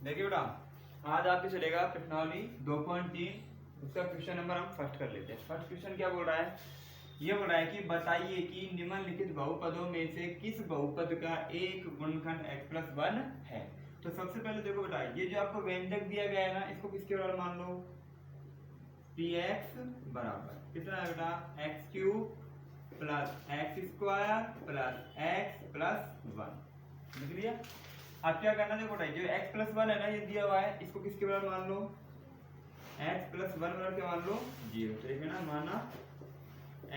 देखिए बेटा, आज आपके चलेगा प्रश्नावली 2.3, उसका क्वेश्चन नंबर हम फर्स्ट कर लेते हैं। फर्स्ट क्वेश्चन क्या बोल रहा है, ये बोल रहा है कि बताइए कि निम्नलिखित बहुपदों में से किस बहुपद का एक गुणनखंड x+1 है। तो सबसे पहले देखो बेटा, ये जो आपको व्यंजक दिया गया है ना, इसको किसके बराबर मान लो, px बराबर कितना है बेटा, x³ plus x² plus x+1। लिख लिया। अब क्या करना, देखो बेटा, जो x+1 है ना, ये दिया हुआ है, इसको किसके बराबर मान लो, x+1 बराबर क्या मान लो, 0। तो देखिए ना, माना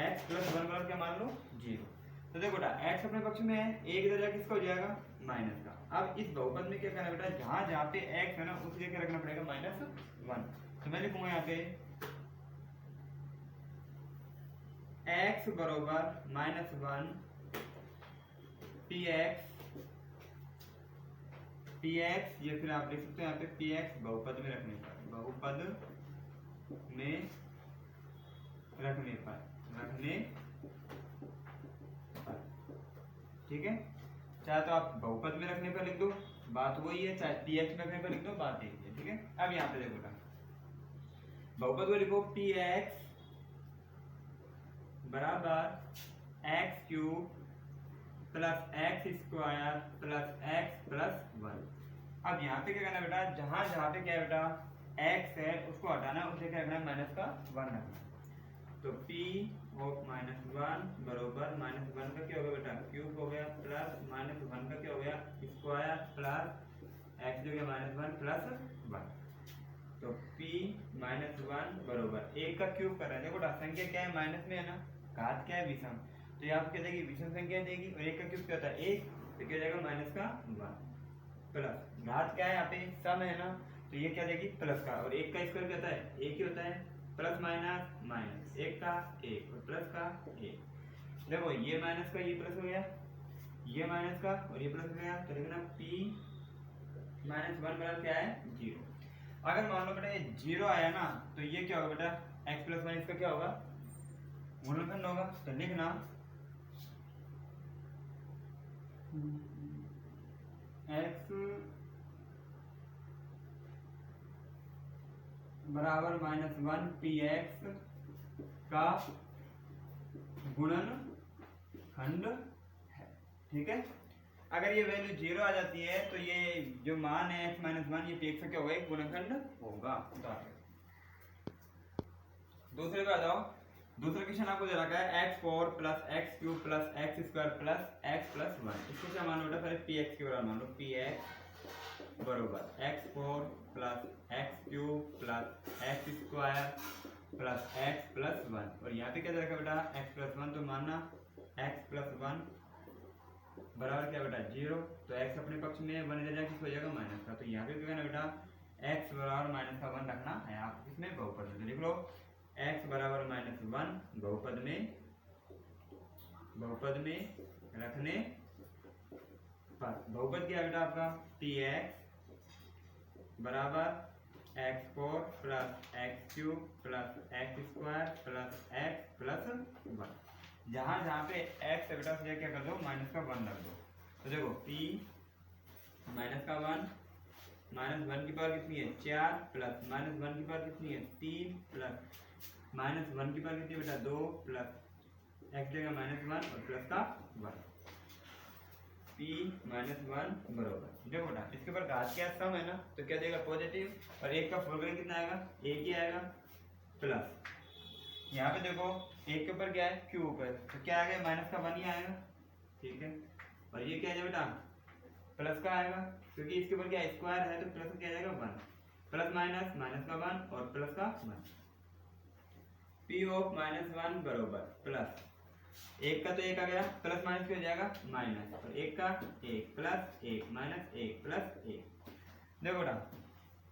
x+1 बराबर क्या मान लो, 0। तो देखो बेटा, x अपने पक्ष में है, एक दर्जा किसका हो जाएगा, माइनस का। अब इस बहुपद में क्या करना है बेटा, जहां जहां पे x है ना, उस जगह क्या रखना पड़ेगा, -1। तो मैं लिखूंगा यहाँ पे x बराबर -1 px, या फिर आप लिख सकते हो यहाँ पे px बहुपद में रखने पर, बहुपद में रखने पर ठीक है। चाहे तो आप बहुपद में रखने पर लिख दो, बात वही है, चाहे px में रखने पर लिख दो, बात एक है। ठीक है। अब यहाँ पे देखो ना, बहुपद को लिखो px बराबर x³ plus x² plus x+1। अब यहाँ पे क्या करना है बेटा, जहां जहां पे क्या है बेटा, x है उसको हटाना, उसे क्या रखना है, -1 रखना। तो p ऑफ -1 बराबर -1 का क्या हो गया बेटा, क्यूब हो गया, प्लस -1 का क्या हो गया, स्क्वायर, प्लस x जो गया -1 प्लस 1। तो p -1 बराबर 1 का क्यूब कर रहा है। देखो संख्या क्या है, माइनस में है ना, घात क्या है, विषम। तो ये आपको क्या देगी, विषम संख्या देगी, और 1 का क्यूब क्या होता है, 1। तो क्या जाएगा, -1 प्लस घात क्या है, यहाँ पे सम है ना, तो ये क्या देगी, प्लस का। और 1 का स्क्वायर क्या होता है, 1 ही होता है, प्लस माइनस माइनस, 1 का 1 और प्लस का 1। देखो ये माइनस का ये प्लस हो गया, ये माइनस का और ये प्लस हो गया। तो लिखना p -1 बराबर क्या है, 0। अगर मान लो बेटा ये 0 आया ना, तो ये क्या होगा बेटा, x+1 इसका क्या होगा, गुणनखंड होगा। तो लिखना x बराबर -1 px का गुणनखंड है। ठीक है। अगर ये वैल्यू 0 आ जाती है, तो ये जो मान है x-1, ये px का क्या होगा, एक गुणनखंड होगा। दूसरे पे आ जाओ। दूसरा क्वेश्चन आपको दे रखा है x4 plus x³ plus x² plus x+1। इसको क्या मानो बेटा, पहले px के बराबर मान लो, px बराबर x4 plus x³ plus x² plus x+1। और यहाँ पे क्या दे रखा है बेटा, x+1, तो मानना x+1 बराबर क्या बेटा, 0। तो x अपने पक्ष में 1 इधर जाके हो जाएगा माइनस का। तो यहाँ पे क्या करना बेटा, x बराबर -1 रखना है आप इसमें बहुपद में। तो लिख लो x बराबर -1 बहुपद में रखने पर। बहुपद क्या है बेटा आपका, px बराबर x4 plus x³ plus x² plus x+1। जहां जहां पे x है बेटा, क्या कर दो, -1 रख दो। तो देखो p -1 -1 की पावर कितनी है, 4 प्लस -1 की पावर कितनी है, 3 प्लस -1 की पावर कितनी है बेटा, 2 प्लस x देगा -1 और प्लस का 1। p -1 बराबर, देखो बेटा इसके ऊपर घात क्या सम है ना, तो क्या देगा, पॉजिटिव। और 1 का फॉर्मूला कितना आएगा, 1 ही आएगा, प्लस यहाँ पे देखो 1 के ऊपर क्या है, क्यूब है, तो क्या आएगा, -1 ही आएगा। ठीक है। और ये क्या है बेटा, प्लस का आएगा, क्योंकि इसके ऊपर क्या स्क्वायर है, तो प्लस क्या आ जाएगा, 1 प्लस माइनस का 1 और प्लस का 1। p ऑफ -1 बराबर प्लस 1 का तो 1 आ गया, प्लस माइनस क्या हो जाएगा, माइनस, और 1 का 1 प्लस 1 माइनस 1 प्लस 1। देखो बेटा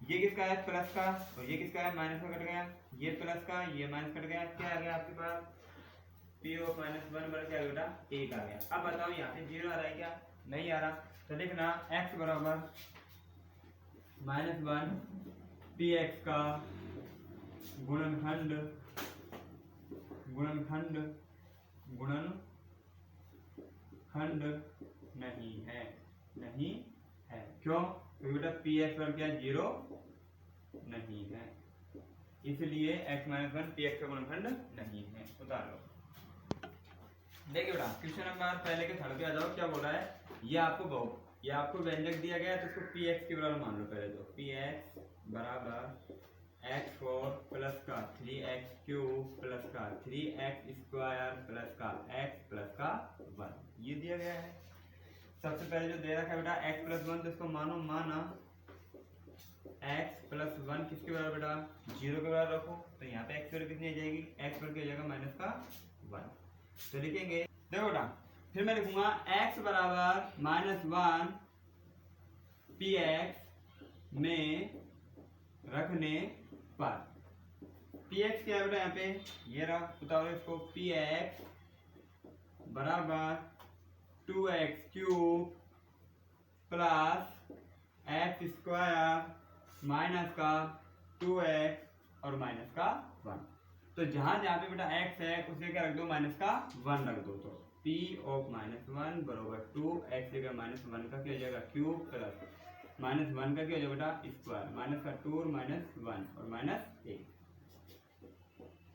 ये किसका है, प्लस का, और ये किसका है, माइनस का कट गया, ये प्लस का, ये माइनस कट गया, क्या आ गया आपके पास, p ऑफ -1 बराबर क्या बेटा, 1 आ गया। अब बताओ यहाँ पे 0 आ रहा है क्या, नहीं आ रहा। तो लिखना x बराबर -1 px का गुणनखंड नहीं है। क्यों, तो बेटा पी एक्स वन क्या 0 नहीं है, इसलिए x minus one P x का गुणनखंड नहीं है। उतार लो। देखिए बेटा क्वेश्चन नंबर पहले के थर्ड पे आ जाओ। क्या बोल रहा है, ये आपको व्यंजक दिया गया है, तो इसको पी एक्स के बराबर मान लो पहले। तो पी एक्स बराबर एक्स फोर प्लस का 3x क्यूब प्लस का 3x स्क्वायर प्लस का x प्लस का 1 ये दिया गया है। सबसे पहले जो दे रखा है बेटा x प्लस 1, तो इसको माना x प्लस 1 किसके बराबर बेटा 0 के बराबर रखो। तो यहाँ पे x वैल्यू कितनी आ जाएगी, x वैल्यू आ जाएगा माइनस का 1। तो लिखेंगे देखो बेटा, फिर मैं लिखूंगा x बराबर माइनस 1 पी एक्स में रखने पर। पी एक्स क्या है बेटा यहाँ पे ये रहा, बताओ इसको। पी एक्स बराबर 2x cube plus x square minus का 2x और माइनस का 1। तो जहां जहां पे बेटा x है उसे क्या रख दो, माइनस का 1 रख दो। तो p ऑफ माइनस 1 बराबर 2x जगह माइनस 1 का क्या हो जाएगा क्यूब प्लस माइनस 1 का क्या हो जाएगा बेटा स्क्वायर, माइनस का 2 और माइनस 1 और माइनस 1।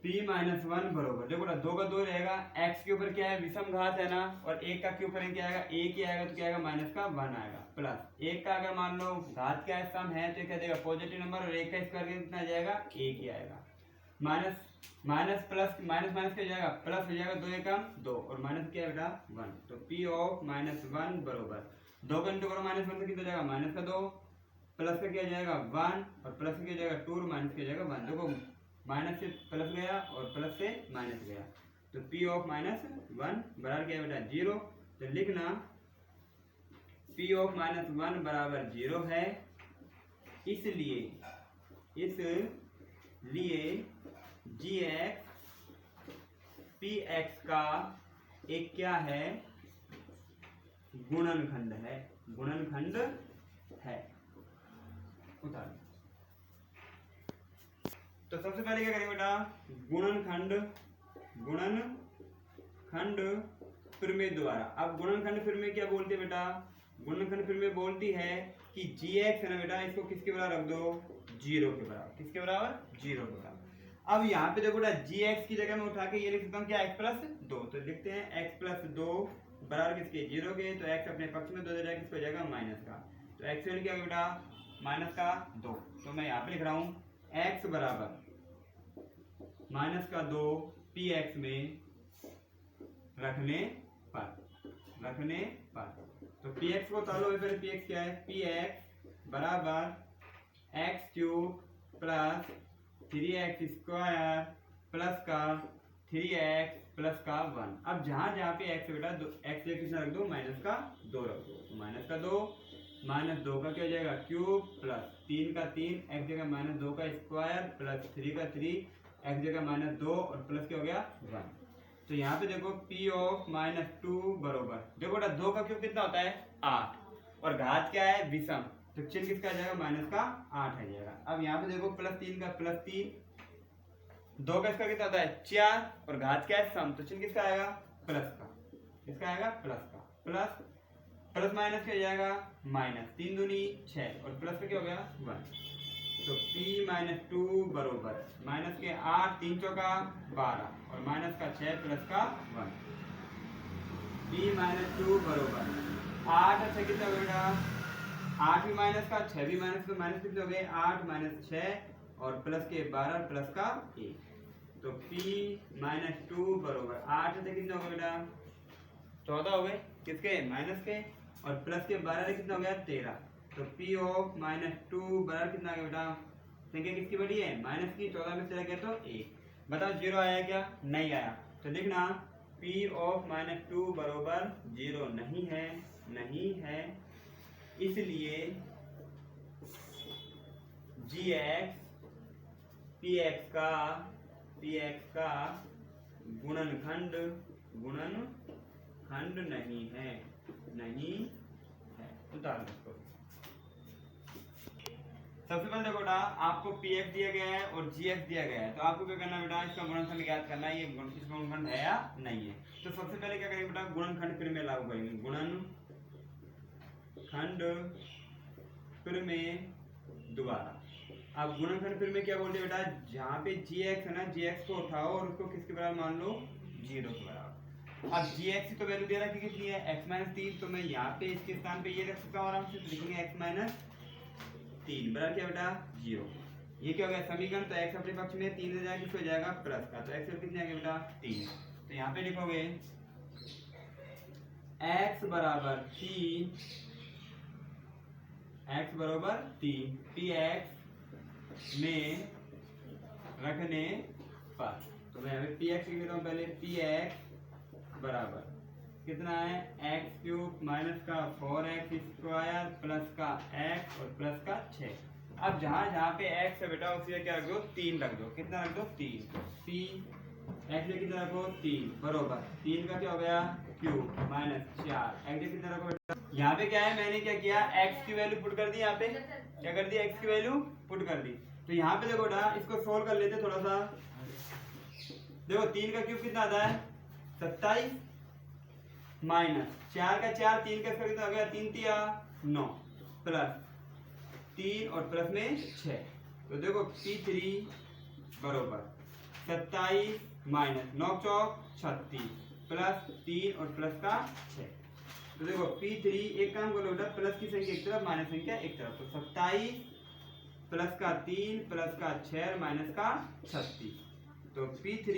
p माइनस 1 बराबर देखो बेटा 2 का 2 रहेगा, x के ऊपर क्या है विषम घात है ना, और 1 का क्यूब करेंगे क्या आएगा, 1 ही आएगा, तो क्या आएगा माइनस का 1 आएगा, प्लस 1 का अगर मान लो घात क्या है सम है, तो क्या देगा पॉजिटिव नंबर, और 1 का स्क्वायर कितना आ जाएगा 1 ही आएगा। माइनस प्लस माइनस माइनस क्या हो जाएगा प्लस हो जाएगा, 2 एकम 2 और माइनस क्या है बेटा 1। तो p ऑफ माइनस 1 बराबर 2 का इंटू करो माइनस 1 से कितना हो जाएगा माइनस का 2, प्लस का क्या हो जाएगा 1 और प्लस का क्या हो जाएगा 2 और माइनस क्या हो जाएगा 1। देखो माइनस से प्लस गया और प्लस से माइनस गया, तो p ऑफ माइनस 1 बराबर क्या है बेटा 0। तो लिखना p ऑफ माइनस 1 बराबर 0 है, इसलिए gx px का एक क्या है गुणनखंड है, गुणनखंड है। उतार। तो सबसे पहले क्या करेंगे बेटा, गुणनखंड प्रमेय द्वारा। अब गुणनखंड प्रमेय क्या बोलती है बेटा, गुणनखंड प्रमेय बोलती है कि gx है ना बेटा, इसको किसके बराबर रख दो 0 के बराबर। किसके बराबर 0 के बराबर। अब यहाँ पे देखो बेटा gx की जगह में उठा के ये लिख सकता हूँ क्या x प्लस 2। तो लिखते हैं x प्लस 2 बराबर किसके 0 के, तो x अपने पक्ष में 2 दे जाएगा, किसको हो जाएगा माइनस का। तो x वैल्यू क्या होगा बेटा माइनस का 2। तो मैं यहाँ पे लिख रहा हूँ x बराबर माइनस का 2 पी एक्स में रखने पर। तो पी एक्स को तालो पहले, पी एक्स क्या है, पी एक्स बराबर x cube plus 3x square plus का 3x प्लस का 1। अब जहां जहां पे x बेटा x कितना रख दो माइनस का 2 रख दो। तो माइनस का 2 माइनस 2 का क्या हो जाएगा क्यूब प्लस 3 का 3 x जगह माइनस 2 का स्क्वायर प्लस 3 का 3 x जगह माइनस 2 और प्लस क्या हो गया 1। तो यहाँ पे देखो p ऑफ माइनस 2 बरोबर देखो बेटा 2 का क्यूब कितना होता है 8 और घात क्या है विषम, तो चिन्ह किसका आ जाएगा माइनस का 8 आ जाएगा। अब यहाँ पे देखो प्लस 3 का प्लस 3, 2 का इसका कितना होता है 4 और घात क्या है सम, तो चिन्ह किसका आएगा प्लस का, किसका आएगा प्लस का। प्लस माइनस क्या हो जाएगा माइनस, 3 दूनी 6 और प्लस का क्या हो गया 1। तो p माइनस 2 बरोबर माइनस के 8 3 चौका 12 और माइनस का 6 प्लस का 1। p माइनस 2 बरोबर 8 अच्छा कितना हो गया 8 भी माइनस का 6 भी माइनस, तो माइनस कितने हो गए 8 माइनस 6 और प्लस के 12 प्लस का 1। तो p माइनस 2 बरोबर 8 से कितना हो गया बेटा 14 हो गए किसके माइनस के, और प्लस के 12 से कितना हो गया 13। तो p ऑफ माइनस 2 बराबर कितना आ गया बेटा, संख्या किसकी बड़ी है माइनस की, 14 में चला गया तो 1। बताओ 0 आया क्या नहीं आया, तो लिखना p ऑफ माइनस 2 बराबर 0 नहीं है, इसलिए gx px का गुणनखंड नहीं है। उतार दो। सबसे पहले देखो बेटा आपको px दिया गया है और gx दिया गया है, तो आपको क्या करना है बेटा इसका गुणनखंड ज्ञात करना है, ये इसका गुणनखंड है या नहीं है। तो सबसे पहले क्या करेंगे बेटा गुणनखंड प्रमेय लागू करेंगे, गुणनखंड फिर में दोबारा। अब गुणनखंड फिर में क्या बोलते हैं बेटा, जहाँ पे gx है ना, gx को उठाओ और उसको किसके बराबर मान लो, 0 के बराबर। अब gx की तो वैल्यू दे रहा है कितनी है, x-3, तो मैं यहाँ पे इसके स्थान पे ये रख सकता हूँ आराम से, तो लिखेंगे x-3 बराबर क्या बेटा, 0। ये क्या हो गया समीकरण, तो x अपने पक्ष में 3 हो जाएगा, किसको हो जाएगा प्लस का, तो x कितने आएगा बेटा 3। तो यहाँ पे लिखोगे x बराबर 3, x बराबर 3 px में रखने पर, तो मैं यहाँ पे px लिख देता हूँ पहले, px बराबर कितना है, एक्स क्यूब माइनस का 4x स्क्वायर प्लस का x और प्लस का 6। अब जहाँ जहाँ पे x है बेटा उसी क्या रख दो, 3 रख दो, कितना रख दो 3, p x में कितना रखो 3 बरोबर 3 का क्या हो गया क्यूब माइनस 4 x कितना रखो बेटा। यहाँ पे क्या है, मैंने क्या किया, x की वैल्यू पुट कर दी, यहाँ पे क्या कर दी, x की वैल्यू पुट कर दी। तो यहाँ पे देखो बेटा इसको सोल्व कर लेते थोड़ा सा, देखो 3 का क्यूब कितना आता है 27 माइनस 4 का 4, 3 का स्क्वायर कितना हो गया 3 तिया 9 प्लस 3 और प्लस में 6, तो देखो p3 बरोबर 27 माइनस 9 चौक 36 प्लस 3 और प्लस का 6। तो देखो p3 एक काम करो बेटा, प्लस की संख्या एक तरफ माइनस संख्या एक तरफ, तो 27 प्लस का 3 प्लस का 6 माइनस का 36, तो p3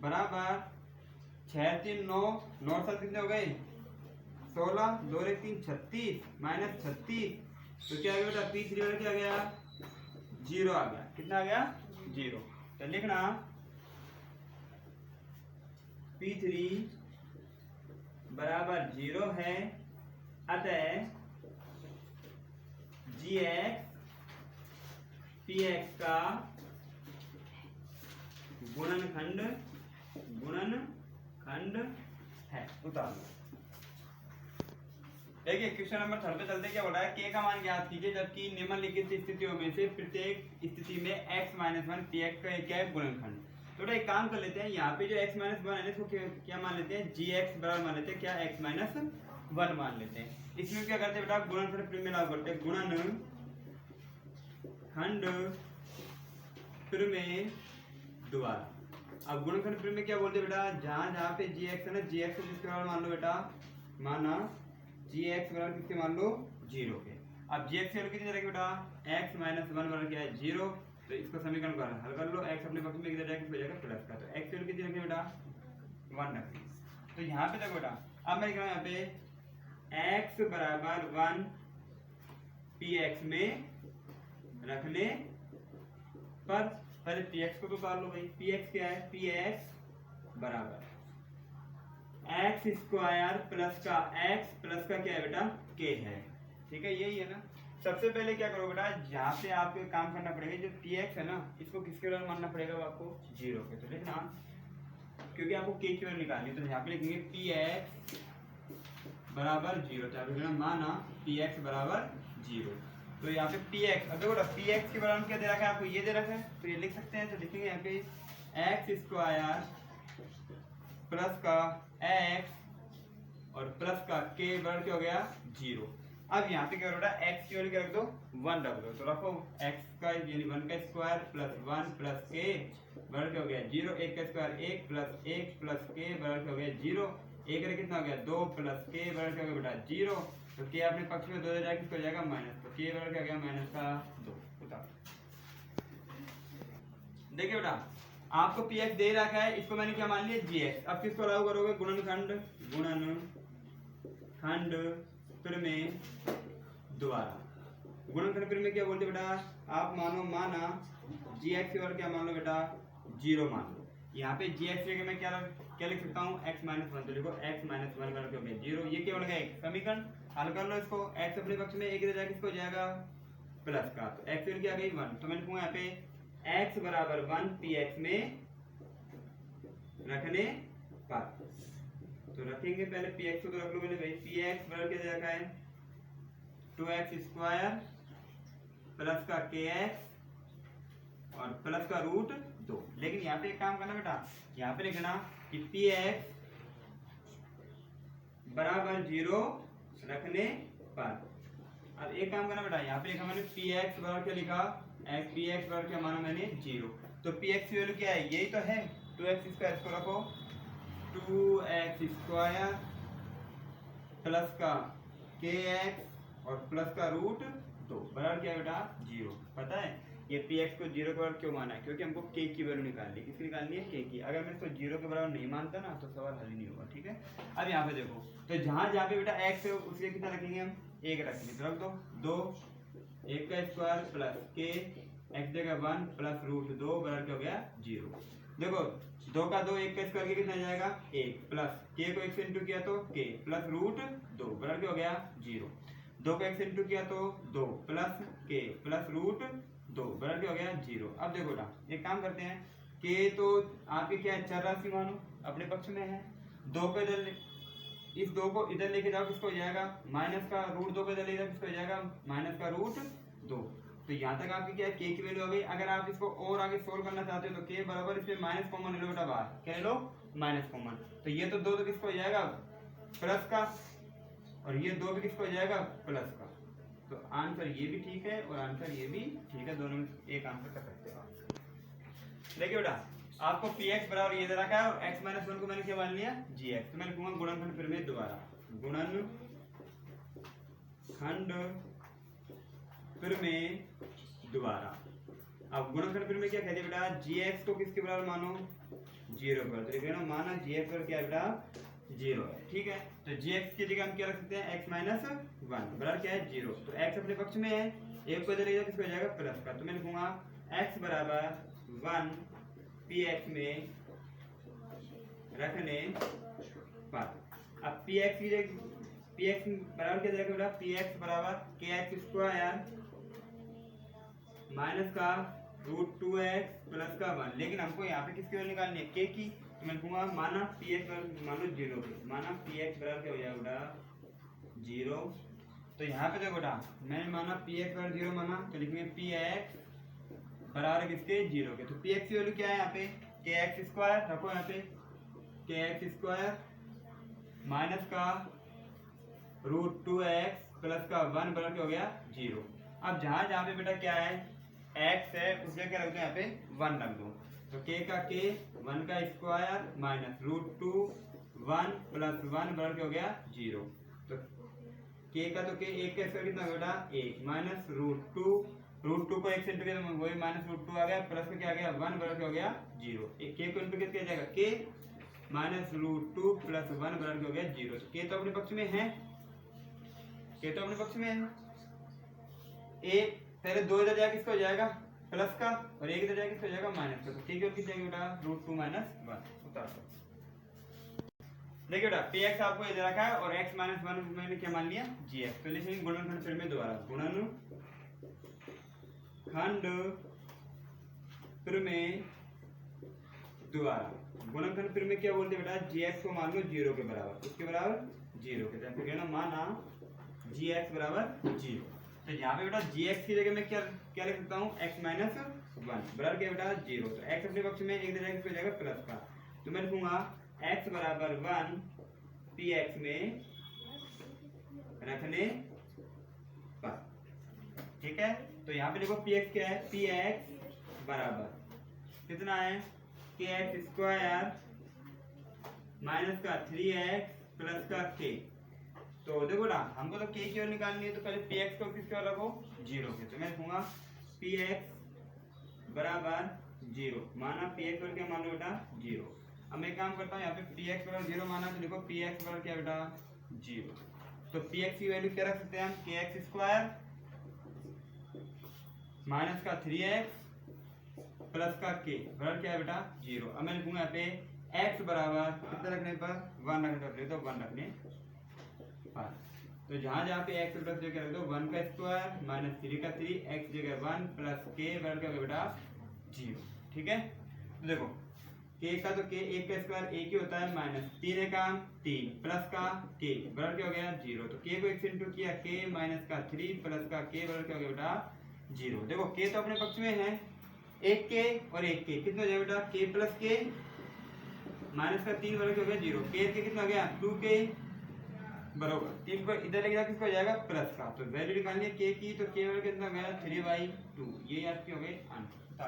बराबर 6 3 9 9 7 कितने हो गए 16 2 1 3 36 माइनस 36, तो क्या आ गया बेटा p3 वाला क्या आ गया 0 आ गया, कितना आ गया 0। तो लिखना p3 बराबर 0 है, अतः gx px का गुणनखंड है। उतार लो। देखिए क्वेश्चन नंबर 3 पे चलते, क्या बोला है, k का मान ज्ञात कीजिए जबकि निम्नलिखित स्थितियों में से प्रत्येक स्थिति में x-1 px का क्या है गुणनखंड। तो एक काम कर लेते हैं, यहाँ पे जो x-1 है इसको क्या मान लेते हैं, gx बराबर मान लेते हैं क्या, x-1 मान लेते हैं। इसमें क्या करते हैं बेटा, गुणनखंड प्रमेय लागू करते हैं, गुणनखंड प्रमेय दोबारा। अब गुणनखंड प्रमेय क्या बोलते हैं बेटा, जहाँ जहाँ पे gx है ना, gx को किसके बराबर मान लो बेटा, माना gx बराबर किसके मान लो 0 के। अब gx की वैल्यू कितनी रखें बेटा, x-1 बराबर क्या है 0, तो इसको समीकरण को हल कर लो, x अपने पक्ष में किधर जाएगा, किस जाएगा प्लस का, तो x की वैल्यू कितनी रखें बेटा 1 रखें। तो यहाँ पे देखो बेटा, अब मैं लिख रहा हूँ यहाँ पे x बराबर 1 px में रखने पर, पहले px को तो उतार लो भाई, px क्या है, px बराबर x स्क्वायर प्लस का x प्लस का क्या है बेटा k है, ठीक है यही है ना। सबसे पहले क्या करो बेटा, यहाँ पे आपको काम करना पड़ेगा, जो px है ना इसको किसके बराबर मानना पड़ेगा आपको 0 के, तो लिखना क्योंकि आपको k की वैल्यू निकालनी है, तो यहाँ पे लिखेंगे px बराबर 0, तो आप माना px बराबर 0। तो यहाँ पे px, अब देखो px के बराबर क्या दे रखा है आपको, ये दे रखा है, तो ये लिख सकते हैं, तो लिखेंगे यहाँ पे x स्क्वायर प्लस का x और प्लस का k बराबर क्या हो गया 0। अब यहाँ पे क्या हो रहा है, x की वैल्यू क्या रख दो 1 रख दो, तो रखो x का यानी 1 का स्क्वायर प्लस 1 प्लस k बराबर क्या हो गया 0, 1 का स्क्वायर 1 प्लस k बराबर क्या हो गया 0, 1 का कितना हो गया 2 प्लस k बराबर क्या हो गया बेटा 0, तो k अपने पक्ष में 2 दे जाएगा, किसको हो जाएगा माइनस, तो k बराबर क्या हो गया माइनस का 2। उतार देखिए बेटा आपको px दे रखा है, इसको मैंने क्या मान लिया gx। अब किसको लागू करोगे, गुणनखंड प्रमेय दोबारा। गुणनखंड प्रमेय क्या बोलते बेटा, आप माना gx की वैल्यू क्या मान लो बेटा 0 मान लो। यहाँ पे gx लेके मैं क्या लिख सकता हूँ x-1, तो लिखो x-1 बराबर क्या हो गया 0। ये क्या बन गया समीकरण, हल कर लो इसको, x अपने पक्ष में 1 दे जाएगा, किसको हो जाएगा प्लस का, तो x वैल्यू क्या आ गई 1, तो मैं लिखूंगा यहाँ पे x बराबर 1 px में रखने पर, तो रखेंगे पहले px को, तो रख लो मैंने भाई px बराबर क्या दे रखा है 2x स्क्वायर प्लस का kx और प्लस का रूट 2। लेकिन यहाँ पे एक काम करना बेटा, यहाँ पे लिखना कि px बराबर 0 रखने पर, अब एक काम करना बेटा, यहाँ पे लिखा मैंने पी एक्स बराबर क्या लिखा, पी एक्स बराबर क्या माना मैंने 0। तो पी एक्स की वैल्यू क्या है, यही तो है 2x स्क्वायर, इसको रखो 2x स्क्वायर प्लस का kx और प्लस का रूट 2 बराबर क्या है बेटा 0। पता है ये px को 0 के बराबर क्यों माना है, क्योंकि हमको k की वैल्यू निकालनी है। किसकी निकालनी है, k की। अगर मैं इसको 0 के बराबर नहीं मानता ना तो सवाल हल ही नहीं होगा। ठीक है, अब यहाँ पे देखो, तो जहाँ जहाँ पे बेटा x है उसके कितना रखेंगे हम, 1 रखेंगे, तो रख दो 2 1 का स्क्वायर प्लस k x जगह 1 प्लस रूट 2 बराबर क्या हो गया 0। देखो 2 का 2 1 का स्क्वायर के कितना जाएगा 1 प्लस k को 1 से इंटू किया तो k प्लस रूट 2 बराबर क्या हो गया 0। 2 को 1 से इंटू किया तो 2 प्लस k प्लस रूट 2 बराबर क्या हो गया 0। अब देखो बेटा एक काम करते हैं, k तो आपके क्या है चर राशि मानो, अपने पक्ष में है। 2 को इधर इस 2 को इधर लेके जाओ, किसको हो जाएगा माइनस का रूट 2 को इधर ले जाओ, किसको हो जाएगा माइनस का रूट 2। तो यहाँ तक आपकी क्या है k की वैल्यू आ गई। अगर आप इसको और आगे सोल्व करना चाहते हो तो k बराबर इसमें माइनस कॉमन ले लो बेटा बाहर, क्या ले लो माइनस कॉमन। तो ये तो 2 तो किसको हो जाएगा प्लस का, और ये 2 भी किसको हो जाएगा प्लस का। तो आंसर ये भी ठीक है और आंसर ये भी ठीक है, दोनों में एक आंसर कर सकते हो आप। देखिए बेटा आपको px बराबर ये दे रखा है और x माइनस 1 को मैंने क्या मान लिया gx। तो मैं लिखूंगा गुणनखंड फिर में दोबारा, गुणनखंड फिर में दोबारा। अब गुणनखंड फिर में क्या कहते हैं बेटा, gx को किसके बराबर मानो 0 पर, तो लिख ना माना gx पर क्या है बेटा 0 है। ठीक है, तो gx की जगह हम क्या रख सकते हैं x माइनस 1 बराबर क्या है 0। तो x अपने पक्ष में है, एक को इधर ले जाओ, किसको हो जाएगा प्लस का। तो मैं लिखूंगा x बराबर 1 px में रखने पर। अब px की जगह px बराबर क्या जाएगा बेटा, px बराबर kx स्क्वायर माइनस का रूट 2x प्लस का 1। लेकिन हमको यहाँ पे किसकी वैल्यू निकालनी है k की। तो मैं लिखूंगा माना px मानो 0 पे, माना px बराबर क्या हो जाएगा बेटा 0। तो यहाँ पे देखो बेटा मैंने माना px बराबर 0 माना, तो लिखेंगे px बराबर किसके 0 के। तो px की वैल्यू क्या है यहाँ पे kx स्क्वायर रखो, यहाँ पे kx स्क्वायर माइनस का रूट 2x प्लस का 1 बराबर क्या हो गया 0। अब जहाँ जहाँ पे बेटा क्या है x है उसके क्या रख दो यहाँ पे 1 रख दो। तो k का k 1 का स्क्वायर माइनस रूट 2 1 प्लस 1 बराबर क्या हो गया 0। तो k का तो k 1 का स्क्वायर कितना बेटा 1 माइनस रूट 2 को 1 से इंटू किया तो वही माइनस रूट 2 आ गया, प्लस में क्या आ गया 1 बराबर क्या हो गया 0। k को इंटू किया जाएगा k माइनस रूट 2 प्लस 1 बराबर क्या हो गया 0। तो k तो अपने पक्ष में है, k तो अपने पक्ष में है। एक पहले 2 इधर जाके किसको हो जाएगा प्लस का, और 1 इधर जाके किसको हो जाएगा माइनस का। तो ठीक है किस जाएगा बेटा रूट 2 माइनस 1 उतार दो। देखिए बेटा px आपको इधर रखा है और x माइनस 1 मैंने क्या मान लिया gx। तो लिखेंगे गुणनखंड फिर में दोबारा, गुणनखंड फिर में दोबारा। गुणनखंड फिर में क्या बोलते हैं बेटा, gx को मान लो 0 के बराबर, उसके बराबर 0 के, तो फिर ना माना gx बराबर 0। तो यहाँ पे बेटा gx की जगह में क्या क्या लिख सकता हूँ x माइनस 1 बराबर क्या बेटा 0। तो x अपने पक्ष में एक जगह जाएगा प्लस का, तो मैं लिखूंगा x बराबर 1 px में रखने पर। ठीक है, तो यहाँ पे देखो px क्या है, px बराबर कितना है kx स्क्वायर माइनस का 3x प्लस का k। तो देखो ना हमको तो k की वैल्यू निकालनी है, तो पहले px को किसके और रखो 0 के। तो मैं लिखूंगा px बराबर 0 माना px और क्या मान लो बेटा 0। अब मैं काम करता हूँ यहाँ पे px बराबर 0 माना, तो लिखो px बराबर क्या बेटा 0। तो px की वैल्यू क्या रख सकते हैं हम kx स्क्वायर माइनस का 3x प्लस का k बराबर क्या है बेटा 0। अब मैं लिखूंगा यहाँ पे x बराबर कितना रखने पर 1 रखने पर, तो 1 रखने पर। तो जहाँ जहाँ पे x प्लस जगह रख दो 1 का स्क्वायर माइनस 3 का 3 x जगह 1 प्लस k बराबर क्या होगा बेटा 0। ठीक है, तो देखो k का तो k 1 का स्क्वायर 1 ही होता है, माइनस 3 का 3 प्लस का k बराबर क्या हो गया 0। तो k को 1 से इंटू किया k माइनस का 3 प्लस का k बराबर क्या हो गया बेटा 0। देखो k तो अपने पक्ष में है, एक k और एक k कितना हो जाएगा बेटा k प्लस k माइनस का 3 बराबर क्या हो गया 0। k कितना हो गया 2k बरोबर 3 को इधर लेके जाके किसको हो जाएगा प्लस का, तो वैल्यू निकालनी है k की, तो k के अंदर मेरा 3/2, ये आपकी हो गई आंसर।